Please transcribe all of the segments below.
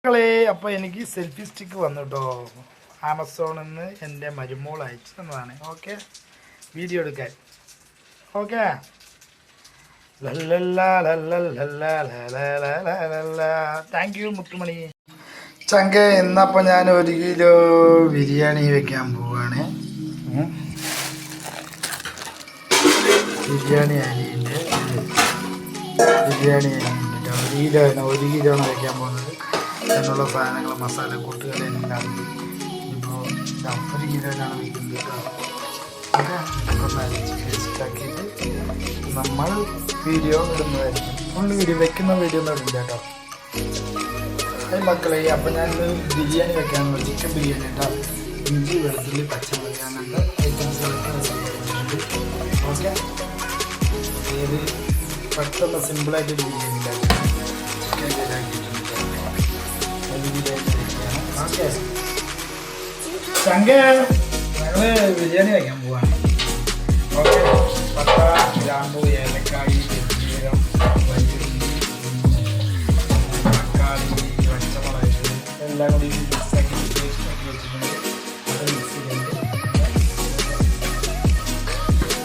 മക്കളെ അപ്പോൾ എനിക്ക് സെൽഫി സ്റ്റിക്ക് വന്നു കേട്ടോ. ആമസോണിൽ നിന്ന് എൻ്റെ മരുമോൾ അയച്ചു തന്നതാണ്. ഓക്കെ, വീഡിയോ എടുക്കാൻ. ഓക്കെ, താങ്ക് യു മുത്തുമണി ചങ്ക. എന്നപ്പോൾ ഞാൻ 1 കിലോ ബിരിയാണി വെക്കാൻ പോവാണ്. ബിരിയാണി അരിയുണ്ട്, ബിരിയാണി അരിയുണ്ട്. 1 കിലോയാണ് വെക്കാൻ പോകുന്നത്. അതിനുള്ള സാധനങ്ങൾ മസാല കൂട്ടുകളെല്ലാം ഇപ്പോൾ 1 കിലോയിലാണ് വയ്ക്കുന്നത് കേട്ടോ. ഓക്കെ, പേസ്റ്റാക്കിയിട്ട് നമ്മൾ വീഡിയോ ഇടുന്നതായിരിക്കും. ഫുൾ വീഡിയോ വെക്കുന്ന വീഡിയോ ഒന്നും ഇടില്ല കേട്ടോ. അത് മക്കളെ, അപ്പോൾ ഞാൻ ബിരിയാണി വെക്കാനുള്ള ചിക്കൻ ബിരിയാണി കേട്ടോ. ഇഞ്ചി, വെളുത്തുള്ളി, പച്ചമുളക് അങ്ങനത്തെ ഐറ്റംസുകളൊക്കെ വെച്ചിട്ടുണ്ട്. ഓക്കെ, ഏത് പെട്ടെന്ന് സിമ്പിളായിട്ട് ബിരിയാണി ഉണ്ടാക്കി ചിക്കൻ ബിരിയാണിട്ടുണ്ട്. ഓക്കെ ചങ്ക, ഞങ്ങൾ ബിരിയാണി വയ്ക്കാൻ പോവാണ്. ഓക്കെ, പട്ട, ഗ്രാമ്പൂ, ഏലക്കായി, പെരുംജീരകം, തക്കാളി, പച്ചമുളക് എല്ലാം കൂടി മിക്സാക്കി പേസ്റ്റാക്കി വെച്ചിട്ടുണ്ട്. അത് മിക്സ് ചെയ്തിട്ടുണ്ട്.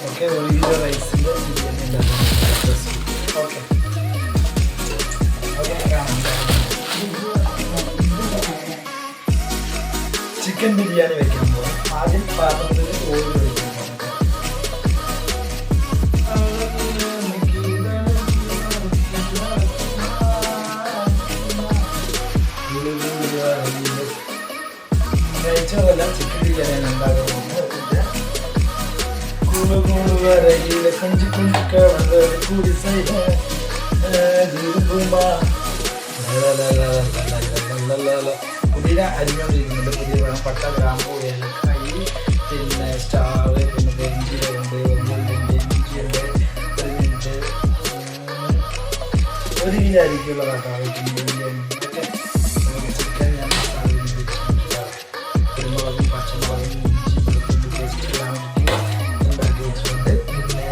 ഓക്കെ, 1 കിലോ റൈസിൻ്റെ ബിരിയാണി ഉണ്ടാക്കുന്നത്. ഓക്കെ ഓക്കെ, ചിക്കൻ ബിരിയാണി വെക്കാൻ പോകാം. ആദ്യം പാത്രത്തിൽ ഓയിൽ ഒഴിക്കാൻ പോകാം. നെയ്ച്ചോറല്ല, ചിക്കൻ ബിരിയാണിയാണ് ഉണ്ടാകുന്നത്. കൂടുകൂടുവരയിലെ കൊഞ്ചി കൊഞ്ചിക്ക കൂടി പുതിന അരിഞ്ഞുകൊണ്ടിരിക്കുന്നുണ്ട്. പുതിയ വേണം, പട്ട, ഗ്രാമ്പൂ, ഏലക്കായി, പിന്നെ സ്റ്റാർ, പിന്നെ പെരിഞ്ചീരകമുണ്ട്, വെള്ളുള്ളിയുണ്ട്, ഇഞ്ചിയുണ്ട്. 1 കിലോ അരിക്കുള്ളതാട്ടോ ബിരിയാണി. ഓക്കെ, ചിക്കൻ ഞാൻ മസാല വെച്ചിട്ടുണ്ട്. കുരുമുളകും പച്ചമുളകും ഇഞ്ചി വെളുത്തുള്ളി പേസ്റ്റ് എല്ലാം ഉണ്ടാക്കി വെച്ചിട്ടുണ്ട്. പിന്നെ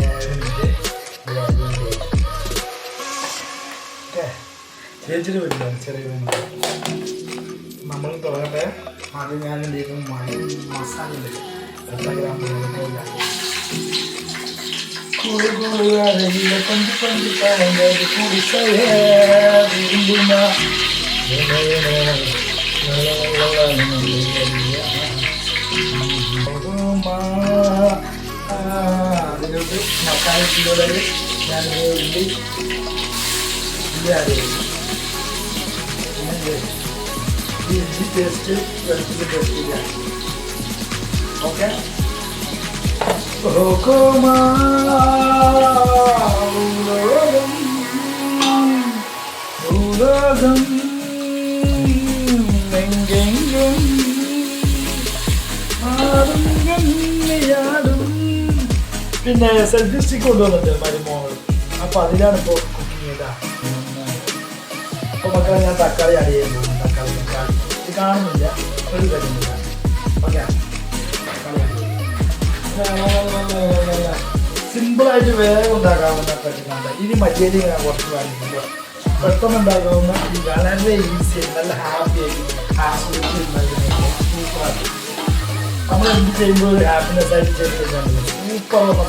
ഓക്കെ, ചേച്ചിട്ട് പറ്റില്ല ചെറിയ നമ്മൾ തുടങ്ങട്ടെ. ആദ്യം ഞാൻ എന്ത് ചെയ്തു, മസാല ഉണ്ട്. 8 ഗ്രാം അതിലോട്ട് മസാല കിലോയിൽ ഞാൻ ഉള്ളി ആഡ് ചെയ്യുന്നു. ഇഞ്ചി പേസ്റ്റ്, വെളുത്തുള്ളി പേസ്റ്റ് ഇല്ല. ഓക്കെ, പിന്നെ സെൽഫി സ്റ്റിക്ക് കൊണ്ടുവന്നിട്ട് മരുമോള്. അപ്പോൾ അതിലാണ് ഇപ്പോൾ കുക്കിംഗ് ചെയ്താ. അപ്പോൾ മക്കളെ, ഞാൻ തക്കാളി ആഡ് ചെയ്യാൻ പോകുന്നു. തക്കാളി ഇത് കാണുന്നില്ല, ഒരു കാര്യമില്ല. ഓക്കെ, സിമ്പിളായിട്ട് വേഗം ഉണ്ടാക്കാവുന്ന പറ്റുന്നുണ്ട്. ഇനി മറ്റേത് ഞാൻ കുറച്ച് കാണിക്കില്ല. പെട്ടെന്ന് ഉണ്ടാക്കാവുന്ന വളരെ ഈസി, നല്ല ഹാപ്പി ആയിട്ട് ആസ്വദിച്ച് സൂപ്പറായിട്ട് നമ്മൾ എന്ത് ചെയ്യുമ്പോൾ ഒരു ഹാപ്പിനെസ് ആയിട്ട് ചെയ്ത് കഴിഞ്ഞാൽ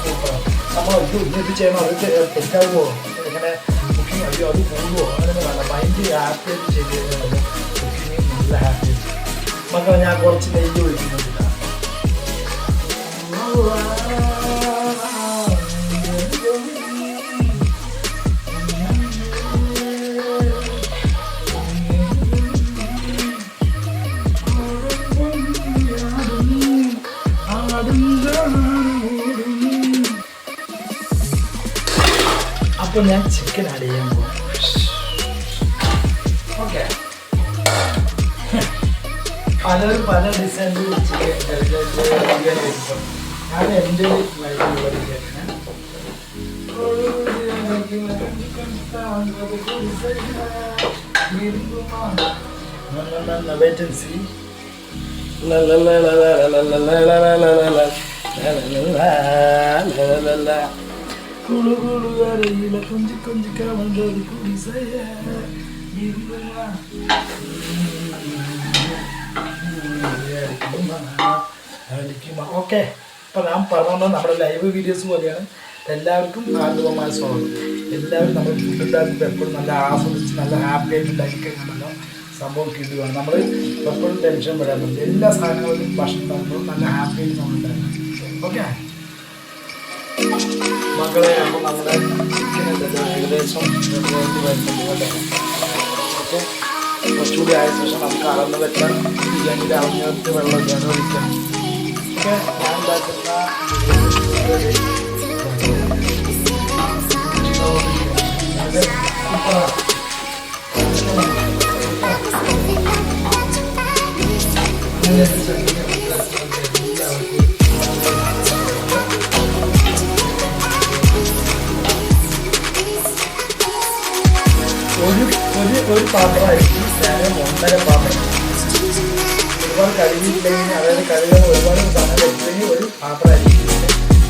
സൂപ്പറാണ്. നമ്മൾ ഇത് ചെയ്യണം, അത് തെറ്റാവുമോ, ഇങ്ങനെ കുക്കിങ് അയ്യോ അത് പോകുമോ, അങ്ങനെ വേണ്ട. മൈൻഡ് ഹാപ്പി ആയിട്ട് ചെയ്ത് കഴിഞ്ഞാൽ കുക്കിങ് നല്ല ഹാപ്പി ആയിട്ട്. മക്കളെ, ഞാൻ കുറച്ച് നെയ്യ് ഒഴിക്കുന്നുണ്ട്. അപ്പോൾ ഞാൻ ചിക്കൻ ആഡ് ചെയ്യാൻ പോകും. ഓക്കെ, പലരും പല ഡിസൈനിൽ ചിക്കൻ ബിരിയാണി വെക്കും. ഞാൻ എൻ്റെ വഴിയുള്ള ബിരിയാണിയാണ്. വേറ്റൻസി കുളുകുളുകരയിലെ കൊഞ്ചി കൊഞ്ചി കവണ്ടത് കുടിസയ ഓക്കെ, അപ്പോൾ ഞാൻ പറഞ്ഞത് നമ്മുടെ ലൈവ് വീഡിയോസ് പോലെയാണ്. എല്ലാവർക്കും ആദ്യമായ സ്വാഗതം. എല്ലാവരും നമ്മൾ ഫുഡ് ഉണ്ടാക്കുമ്പോൾ എപ്പോഴും നല്ല ആസ്വദിച്ച് നല്ല ഹാപ്പി ആയിട്ട് ഉണ്ടാക്കിക്കഴിഞ്ഞാണല്ലോ സംഭവം കിട്ടുകയാണ്. നമ്മൾ എപ്പോഴും ടെൻഷൻ വരാൻ പറ്റില്ല. എല്ലാ സാധനങ്ങളും ഭക്ഷണം ഉണ്ടാക്കുമ്പോൾ നല്ല ഹാപ്പി ആയിട്ട് നമ്മൾ ഉണ്ടാക്കണം. ഓക്കെ മക്കളെ, അപ്പോൾ നമ്മുടെ ചിക്കൻ ഉണ്ടല്ലോ ഏകദേശം വരുന്നുണ്ട്. ഓക്കെ, കുറച്ചുകൂടി ആയ ശേഷം നമുക്ക് അളന്ന് വെച്ചാൽ ബിരിയാണിയിൽ അളഞ്ഞിട്ട് വെള്ളം ഇല്ലാതെ ഒഴിക്കാം. ഓക്കെ, ഞാൻ ഉണ്ടാക്കുന്ന ഒരു പാത്രമായിരിക്കും ഞാൻ 1.5 പാത്രം. ഒരുപാട് കഴുകിയില്ലെങ്കിൽ, അതായത് കഴുകാൻ ഒരുപാട് സമയം വെച്ചില്ലെങ്കിൽ ഒരു പാത്രമായിരിക്കും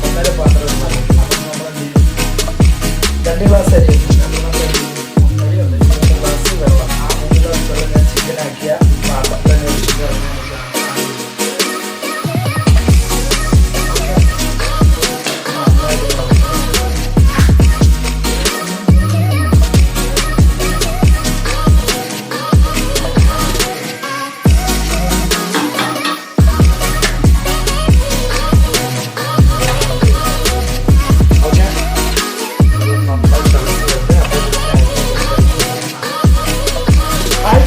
1.5 പാത്രം ഉണ്ടാകും. അപ്പം നമ്മൾ എന്ത് ചെയ്യും, 2 ഗ്ലാസ് ആയിരിക്കും. 3 ഗ്ലാസ് വെള്ളം. ആ 3 ഗ്ലാസ് വെള്ളം ഞാൻ ചിക്കനാക്കിയ പാത്രത്തിൽ വെച്ചിട്ട്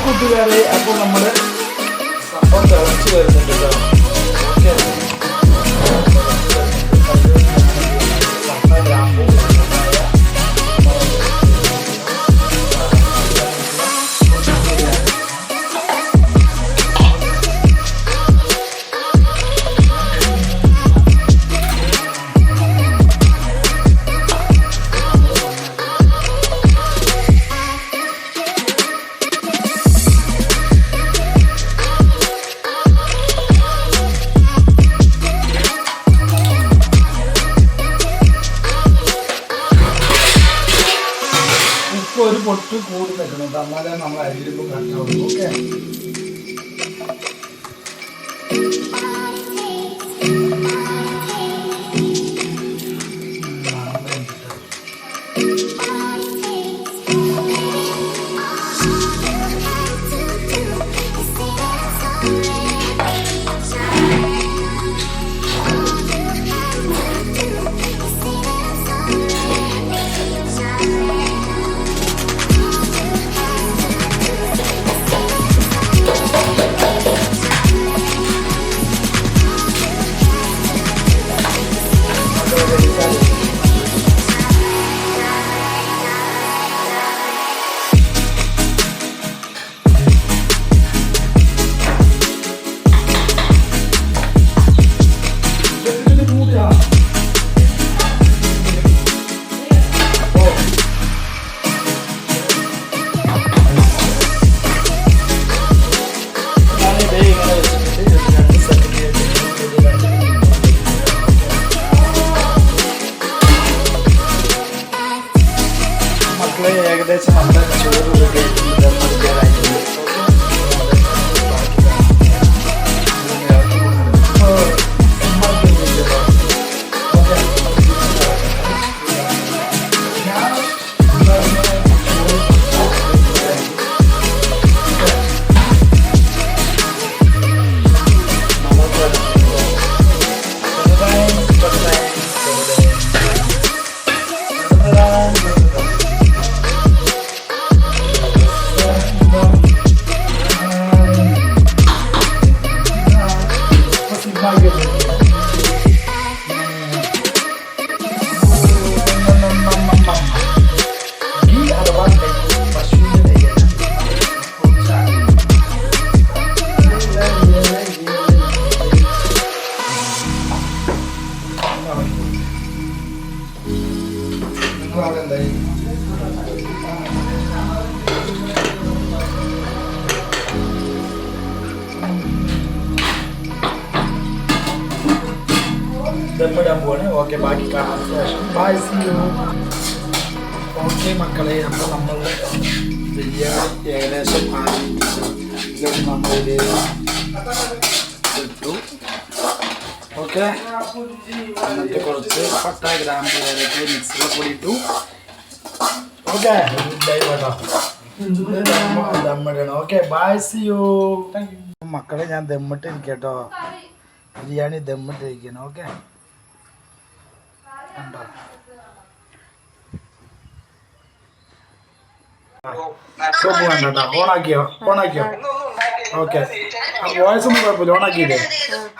കൂട്ടുകാരെ, അപ്പോൾ നമ്മൾ സംഭവം തിളച്ച് വരുന്നുണ്ട് കേട്ടോ. ഓക്കെ, ഒരു പൊട്ട് കൂടി നിൽക്കണം. എന്നാലേ നമ്മൾ അരിയിലും കട്ടാവുള്ളൂ. ഓക്കെ, ഏകദേശം നമ്മുടെ ചോറ് ദമ്മിടാൻ പോവാണ്. ഓക്കെ, ബാക്കി കാണാൻ ശേഷം ബൈ, സീ യു. ഓക്കെ മക്കളെ, അപ്പോൾ നമ്മളുടെ ബിരിയാണി ഏകദേശം ഇതൊക്കെ നമ്മളിൽ ഇട്ടു. ഓക്കെ, എന്നിട്ട് കുറച്ച് പട്ട ഗ്രാമ്പ് ഏലക്ക മിക്സിയിൽ കൂടി ഇട്ടു. ഓക്കെ, ദമ്മിടണം. Okay, bye, see you. മക്കളെ ഞാൻ ദമ്മിട്ടിരിക്കും കേട്ടോ, ബിരിയാണി ദമ്മിട്ടിരിക്കണം. ഓക്കെ, ഉണ്ടോ സോപ്പ് വേണ്ട കേട്ടോ. ഓണാക്കിയോ? ഓക്കെ, വോയിസ് ഒന്നും കുഴപ്പമില്ല, ഓണാക്കിയില്ലേ?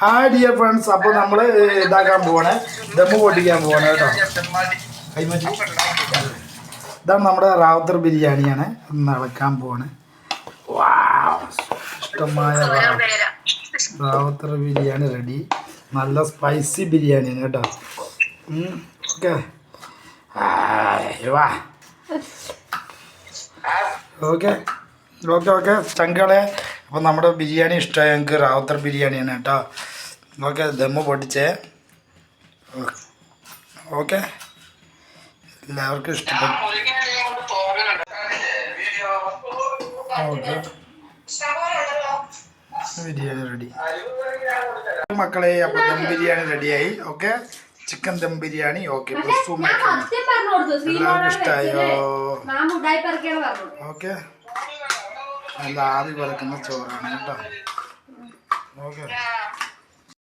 ഹായ് ഡിയർ ഫ്രണ്ട്സ്, അപ്പോൾ നമ്മൾ ഇതാക്കാൻ പോവാണ്, ദമ്മ് പൊട്ടിക്കാൻ പോവാണ് കേട്ടോ. കൈമാറ്റി. ഇതാണ് നമ്മുടെ റാവുത്തർ ബിരിയാണിയാണ്, ഒന്ന് ഇളക്കാൻ പോവാണ്. ഇഷ്ടമായ റാവുത്തർ ബിരിയാണി റെഡി. നല്ല സ്പൈസി ബിരിയാണിയാണ് കേട്ടോ. ഓക്കെ, വാ. ഓക്കെ ഓക്കെ ഓക്കെ ചങ്കളെ, അപ്പോൾ നമ്മുടെ ബിരിയാണി ഇഷ്ടമായി ഞങ്ങൾക്ക്. റാവുത്തർ ബിരിയാണിയാണ് കേട്ടോ. ഓക്കെ, ദമ്മ് പൊട്ടിച്ചേ. ഓക്കെ, എല്ലാവർക്കും ഇഷ്ടപ്പെട്ടു. ഓക്കെ, ബിരിയാണി റെഡി മക്കളെ. അപ്പോൾ ദം ബിരിയാണി റെഡിയായി. Okay, chicken dum biryani. Okay, എല്ലാവർക്കും ഇഷ്ടമായോ? ഓക്കെ, നല്ല ആവി പറക്കുന്ന ചോറാണ് കേട്ടോ. ഓക്കെ.